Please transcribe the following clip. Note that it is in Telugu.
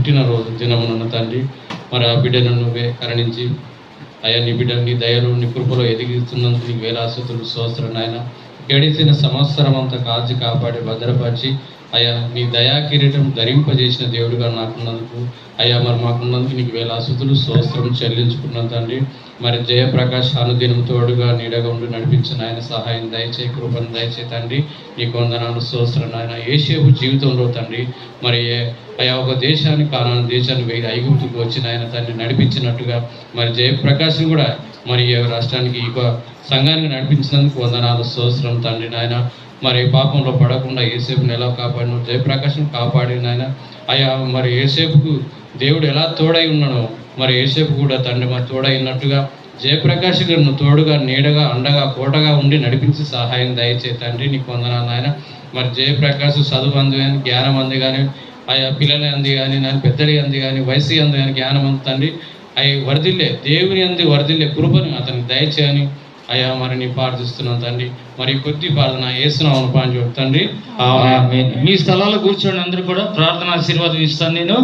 పుట్టినరోజు దినమున తండ్రి మరి ఆ బిడ్డను నువ్వే కరుణించి అయ్యా నీ బిడ్డను నీ దయలు నీ కృపలో ఎదిగిస్తున్నందుకు నీకు వేలాస్తుతులు స్తోత్రం నాయన. గడిచిన సంవత్సరం అంతా కాచి కాపాడి భద్రపరిచి అయ్యా నీ దయా కిరీటం ధరింపజేసిన దేవుడిగా నాకున్నందుకు అయ్యా మరి మాకున్నందుకు నీకు వేలాస్తుతులు స్తోత్రం చెల్లించుకున్నాను తండ్రి. మరి జయప్రకాష్ అనుదినం తోడుగా నీడగా ఉండి నడిపించిన ఆయన సహాయం దయచే కృపను దయచే తండ్రి. నీకు వందనాలు స్తోత్రం నాయన. యేసేపు జీవితంలో తండ్రి మరి అయా ఒక దేశానికి కానాను దేశాన్ని వెయ్యి ఐగుప్తుకు వచ్చిన ఆయన తండ్రి నడిపించినట్టుగా మరి జయప్రకాష్ని కూడా మరి రాష్ట్రానికి ఈ సంఘానికి నడిపించినందుకు వందనాలు స్తోత్రం తండ్రి నాయన. మరి పాపంలో పడకుండా యేసేపుని ఎలా కాపాడిన జయప్రకాష్ని కాపాడిన ఆయన అయా మరి యేసేపుకు దేవుడు ఎలా తోడై ఉన్నాడో మరి యేసేపు కూడా తండ్రి మరి తోడైనట్టుగా జయప్రకాష్ గారిని తోడుగా నీడగా అండగా కోటగా ఉండి నడిపించి సహాయం దయచే తండ్రి. నీకు వందనాలు ఆయన. మరి జయప్రకాష్ చదువు అంది కానీ జ్ఞానం అంది కానీ ఆయా పిల్లల అంది కానీ నాన్న పెద్దడి అంది కానీ వయసు అంది కానీ జ్ఞానం అంది తండ్రి అవి వరదిల్లే దేవుని అంది వరదిల్లే కృపని అతనికి దయచేయని అయ్యా మరి నీ ప్రార్థిస్తున్నాను తండ్రి. మరి కొద్ది ప్రార్థన వేస్తున్నాను తండ్రి. మీ స్థలాల్లో కూర్చోండి అందరూ కూడా ప్రార్థన ఆశీర్వాదం ఇస్తాను నేను.